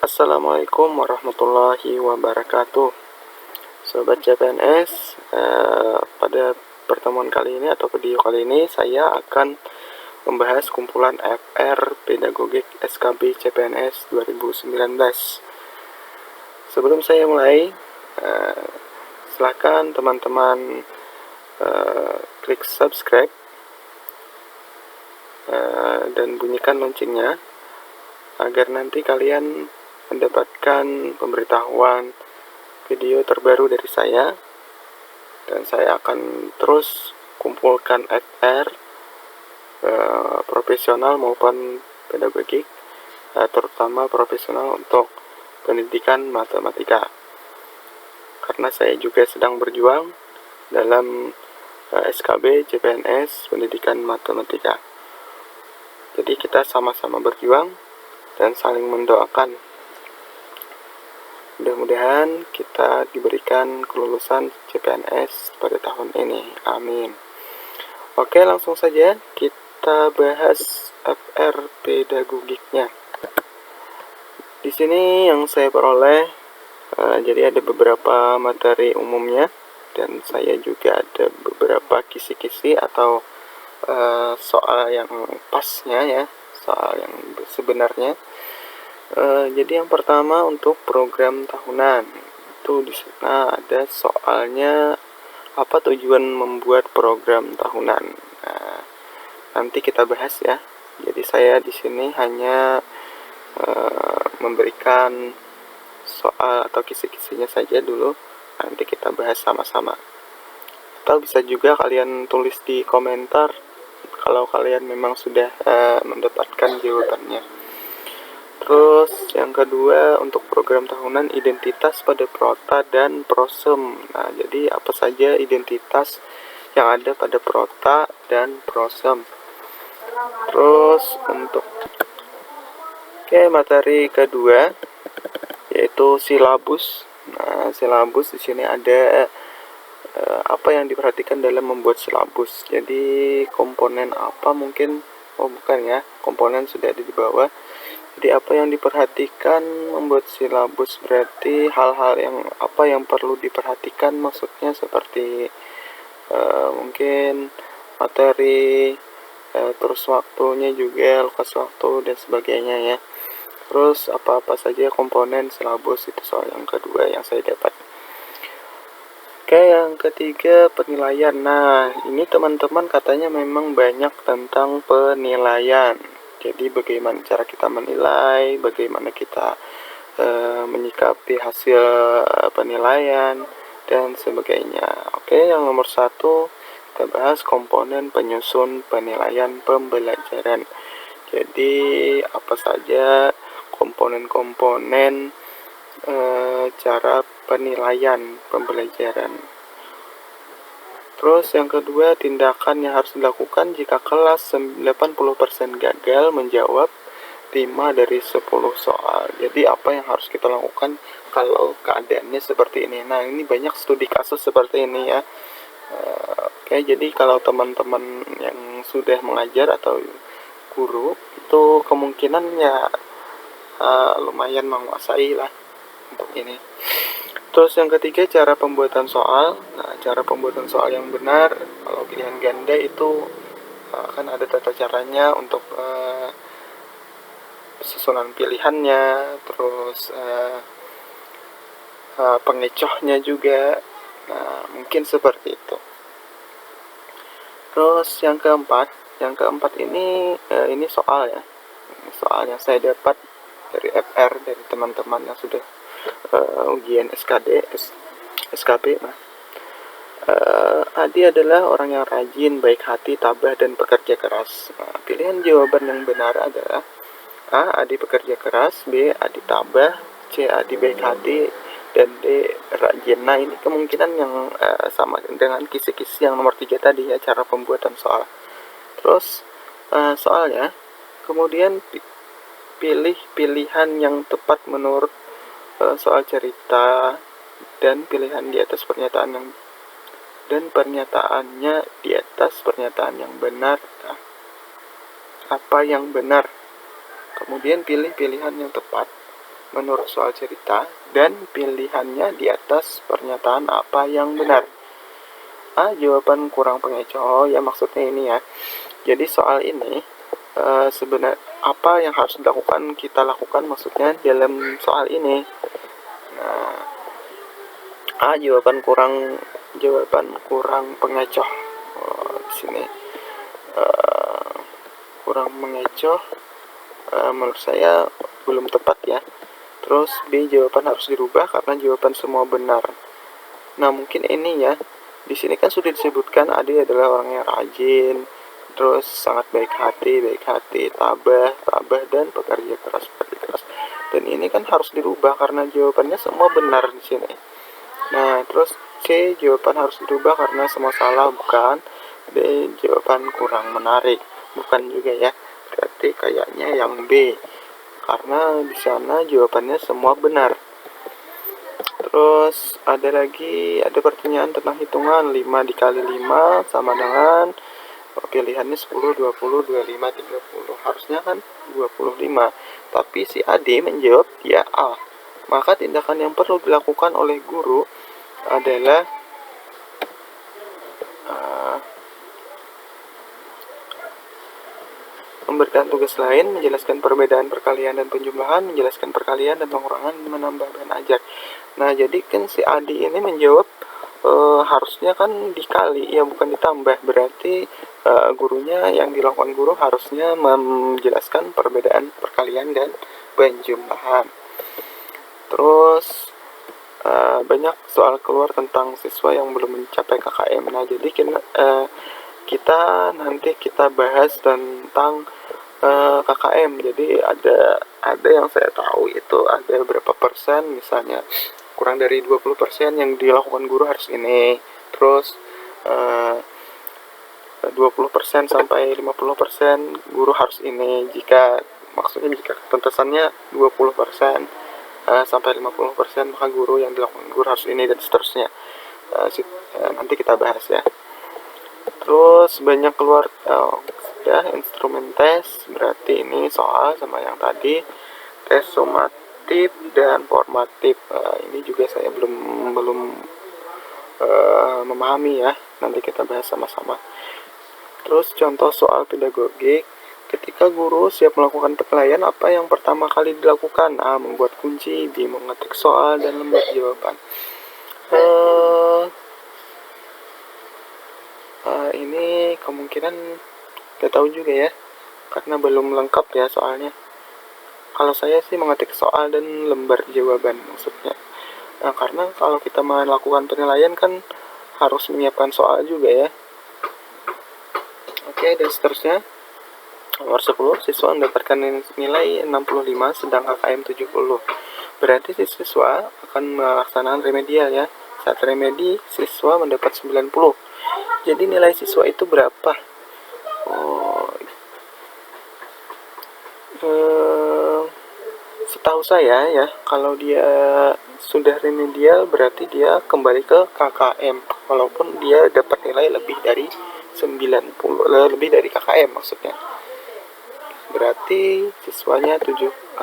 Assalamualaikum warahmatullahi wabarakatuh. Sobat CPNS, pada pertemuan kali ini atau video kali ini saya akan membahas kumpulan FR Pedagogik SKB CPNS 2019. Sebelum saya mulai, silakan teman-teman klik subscribe dan bunyikan loncengnya agar nanti kalian mendapatkan pemberitahuan video terbaru dari saya, dan saya akan terus kumpulkan FR profesional maupun pedagogik, terutama profesional untuk pendidikan matematika, karena saya juga sedang berjuang dalam SKB CPNS pendidikan matematika. Jadi kita sama-sama berjuang dan saling mendoakan. Mudah-mudahan kita diberikan kelulusan CPNS pada tahun ini. Amin. Oke, langsung saja kita bahas FR pedagogiknya. Di sini yang saya peroleh, jadi ada beberapa materi umumnya, dan saya juga ada beberapa kisi-kisi atau soal yang pasnya ya, soal yang sebenarnya. Jadi yang pertama untuk program tahunan, itu di sana ada soalnya apa tujuan membuat program tahunan. Nah, nanti kita bahas ya. Jadi saya di sini hanya memberikan soal atau kisi-kisinya saja dulu. Nanti kita bahas sama-sama. Atau bisa juga kalian tulis di komentar kalau kalian memang sudah mendapatkan jawabannya. Terus yang kedua untuk program tahunan identitas pada Prota dan Prosem. Nah, jadi apa saja identitas yang ada pada Prota dan Prosem. Terus untuk materi kedua yaitu silabus. Nah, silabus di sini ada apa yang diperhatikan dalam membuat silabus. Jadi komponen apa mungkin, bukan ya, komponen sudah ada di bawah. Jadi apa yang diperhatikan membuat silabus, berarti hal-hal yang apa yang perlu diperhatikan, maksudnya seperti mungkin materi, terus waktunya juga, lukas waktu dan sebagainya ya. Terus apa-apa saja komponen silabus, itu soal yang kedua yang saya dapat. Oke, yang ketiga penilaian. Nah, ini teman-teman katanya memang banyak tentang penilaian. Jadi bagaimana cara kita menilai, bagaimana kita menyikapi hasil penilaian dan sebagainya. Oke, yang nomor 1 kita bahas komponen penyusun penilaian pembelajaran. Jadi apa saja komponen-komponen cara penilaian pembelajaran. Terus yang kedua, tindakan yang harus dilakukan jika kelas 80% gagal menjawab 5 dari 10 soal. Jadi apa yang harus kita lakukan kalau keadaannya seperti ini. Nah, ini banyak studi kasus seperti ini ya. Oke, jadi kalau teman-teman yang sudah mengajar atau guru, itu kemungkinan ya lumayan menguasai lah untuk ini. Terus yang ketiga, cara pembuatan soal. Nah, cara pembuatan soal yang benar, kalau pilihan ganda itu akan ada tata caranya untuk susunan pilihannya, terus pengecohnya juga. Nah, mungkin seperti itu. Terus yang keempat ini soal ya. Ini soal yang saya dapat dari FR, dari teman-teman yang sudah ujian SKB. Nah, Adi adalah orang yang rajin, baik hati, tabah, dan pekerja keras. Nah, pilihan jawaban yang benar adalah A. Adi pekerja keras, B. Adi tabah, C. Adi baik hati, dan D. rajin. Nah, ini kemungkinan yang sama dengan kisi-kisi yang nomor 3 tadi ya, cara pembuatan soal. Terus soalnya, kemudian pilih pilihan yang tepat menurut soal cerita dan pilihan di atas pernyataan yang dan pernyataannya di atas pernyataan yang benar. Nah, apa yang benar? Kemudian pilih pilihan yang tepat menurut soal cerita dan pilihannya di atas pernyataan apa yang benar. Jawaban kurang pengecoh. Oh ya, maksudnya ini ya. Jadi soal ini sebenarnya apa yang harus dilakukan, kita lakukan maksudnya dalam soal ini. Nah, jawaban kurang pengecoh. Di sini kurang mengecoh, menurut saya belum tepat ya. Terus B, jawaban harus dirubah karena jawaban semua benar. Nah, mungkin ini ya. Di sini kan sudah disebutkan Ade adalah orang yang rajin, terus sangat baik hati, tabah, dan pekerja keras. Dan ini kan harus dirubah karena jawabannya semua benar di sini. Nah, terus C, jawaban harus dirubah karena semua salah, bukan. D, jawaban kurang menarik, bukan juga ya. Berarti kayaknya yang B, karena di sana jawabannya semua benar. Terus ada pertanyaan tentang hitungan. 5 dikali 5 sama dengan pilihannya 10, 20, 25, 30. Harusnya kan 25. Tapi si Ade menjawab ya A. Maka tindakan yang perlu dilakukan oleh guru adalah memberikan tugas lain, menjelaskan perbedaan perkalian dan penjumlahan, menjelaskan perkalian dan pengurangan, menambah dan ajar. Nah, jadi kan si Adi ini menjawab harusnya kan dikali, ya bukan ditambah. Berarti gurunya, yang dilakukan guru harusnya menjelaskan perbedaan perkalian dan penjumlahan. Terus banyak soal keluar tentang siswa yang belum mencapai KKM. Nah, jadi kita bahas tentang KKM. Jadi ada yang saya tahu itu ada berapa persen, misalnya kurang dari 20% yang dilakukan guru harus ini. Terus 20% sampai 50% guru harus ini. Jika ketuntasannya 20% sampai 50%, maka guru yang dilakukan guru harus ini, dan seterusnya. Nanti kita bahas ya. Terus banyak keluar instrumen tes, berarti ini soal sama yang tadi, tes sumatif dan formatif. Ini juga saya belum memahami ya, nanti kita bahas sama-sama. Terus contoh soal pedagogik, ketika guru siap melakukan penilaian, apa yang pertama kali dilakukan? A, membuat kunci. B, mengetik soal dan lembar jawaban. Ini kemungkinan gak tahu juga ya, karena belum lengkap ya soalnya. Kalau saya sih mengetik soal dan lembar jawaban maksudnya. Nah, karena kalau kita melakukan penilaian kan harus menyiapkan soal juga ya. Oke, dan seterusnya. Nomor 10, siswa mendapatkan nilai 65 sedang KKM 70. Berarti siswa akan melaksanakan remedial ya. Saat remedi, siswa mendapat 90. Jadi nilai siswa itu berapa? Setahu saya ya, kalau dia sudah remedial berarti dia kembali ke KKM, walaupun dia dapat nilai lebih dari 90, lebih dari KKM maksudnya. Berarti siswanya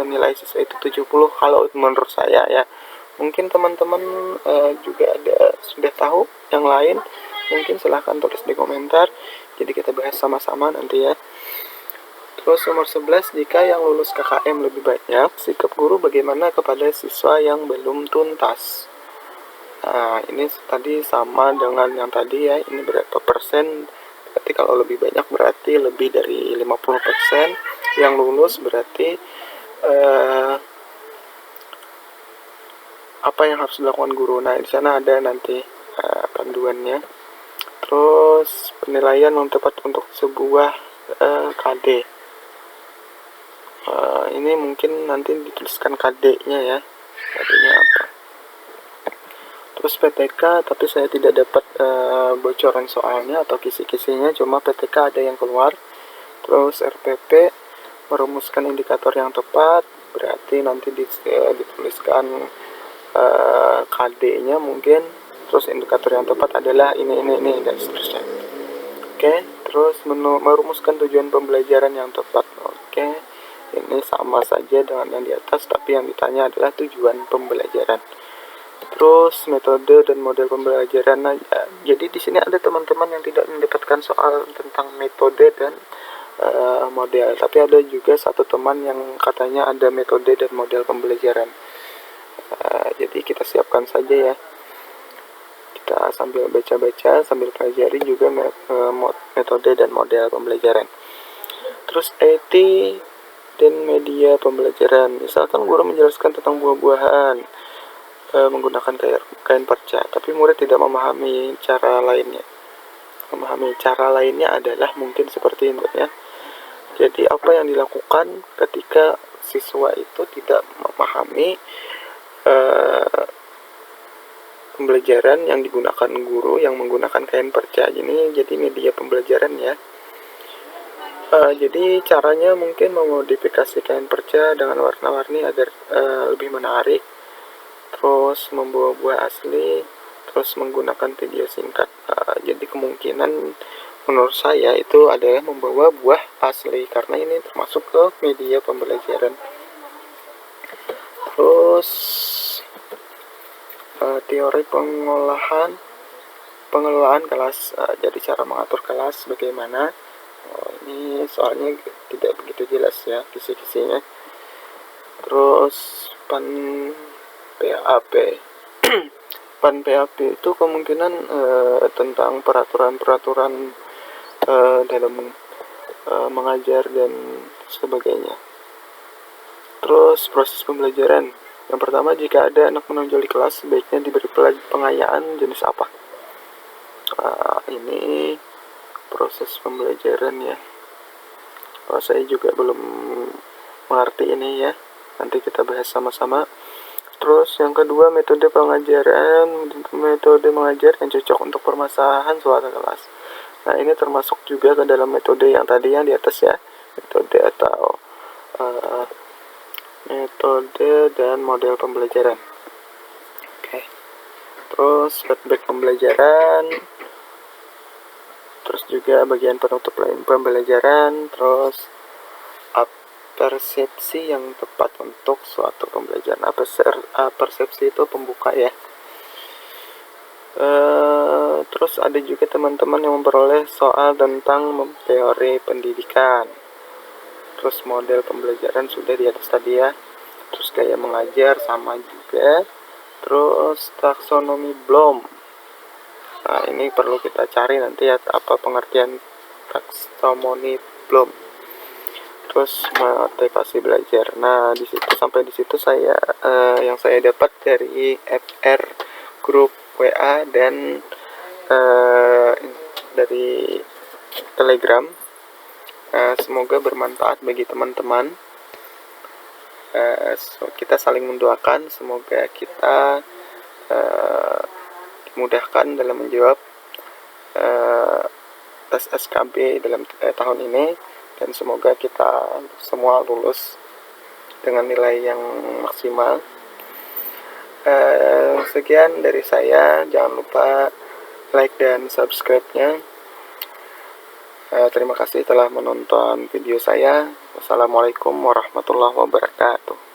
nilai siswa itu 70 kalau menurut saya ya. Mungkin teman-teman juga sudah tahu yang lain, mungkin silahkan tulis di komentar, jadi kita bahas sama-sama nanti ya. Terus nomor 11, jika yang lulus KKM lebih banyak, sikap guru bagaimana kepada siswa yang belum tuntas? Nah, ini tadi sama dengan yang tadi ya, ini berapa persen? Berarti kalau lebih banyak berarti lebih dari 50% yang lulus. Berarti apa yang harus dilakukan guru? Nah, di sana ada nanti panduannya. Terus penilaian yang tepat untuk sebuah KD. Ini mungkin nanti dituliskan KD-nya ya. KD-nya apa? Terus PTK, tapi saya tidak dapat bocoran soalnya atau kisi-kisinya, cuma PTK ada yang keluar. Terus RPP, merumuskan indikator yang tepat, berarti nanti dituliskan KD-nya mungkin. Terus indikator yang tepat adalah ini dan seterusnya. Oke, terus merumuskan tujuan pembelajaran yang tepat. Oke, Ini sama saja dengan yang di atas, tapi yang ditanya adalah tujuan pembelajaran. Terus metode dan model pembelajaran. Nah, jadi di sini ada teman-teman yang tidak mendapatkan soal tentang metode dan model, tapi ada juga satu teman yang katanya ada metode dan model pembelajaran. Jadi kita siapkan saja ya. Kita sambil baca-baca, sambil pelajari juga metode dan model pembelajaran. Terus IT dan media pembelajaran. Misalkan guru menjelaskan tentang buah-buahan menggunakan kain perca, tapi murid tidak memahami cara lainnya. Memahami cara lainnya adalah mungkin seperti ini ya. Jadi apa yang dilakukan ketika siswa itu tidak memahami pembelajaran yang digunakan guru yang menggunakan kain perca ini, jadi media pembelajaran ya. Jadi caranya mungkin memodifikasi kain perca dengan warna-warni agar lebih menarik, terus membawa buah asli, terus menggunakan video singkat. Jadi kemungkinan menurut saya itu adalah membawa buah asli, karena ini termasuk ke media pembelajaran. Terus teori pengelolaan kelas. Jadi cara mengatur kelas bagaimana. Ini soalnya tidak begitu jelas ya kisi-kisinya. Terus PAN PAP. PAN PAP itu kemungkinan tentang peraturan-peraturan dalam mengajar dan sebagainya. Terus proses pembelajaran. Yang pertama, jika ada anak menonjol di kelas, sebaiknya diberi pengayaan jenis apa? Ini proses pembelajaran ya. Saya juga belum mengerti ini ya. Nanti kita bahas sama-sama. Terus yang kedua, metode pengajaran, metode mengajar yang cocok untuk permasalahan suatu kelas. Nah, ini termasuk juga ke dalam metode yang tadi yang di atas ya, metode atau metode dan model pembelajaran. Oke. Terus feedback pembelajaran, terus juga bagian penutup pembelajaran, terus persepsi yang tepat untuk suatu pembelajaran. Persepsi itu pembuka ya. Terus ada juga teman-teman yang memperoleh soal tentang teori pendidikan. Terus model pembelajaran sudah di atas tadi ya. Terus gaya mengajar sama juga. Terus taksonomi Bloom. Nah, ini perlu kita cari nanti ya, apa pengertian taksonomi Bloom. Terus motivasi belajar. Nah, di situ sampai di situ saya yang saya dapat dari FR grup WA dan dari Telegram. Semoga bermanfaat bagi teman-teman. Kita saling mendoakan, semoga kita dimudahkan dalam menjawab tes SKB dalam tahun ini, dan semoga kita semua lulus dengan nilai yang maksimal. Sekian dari saya, jangan lupa like dan subscribe-nya. Terima kasih telah menonton video saya. Wassalamualaikum warahmatullahi wabarakatuh.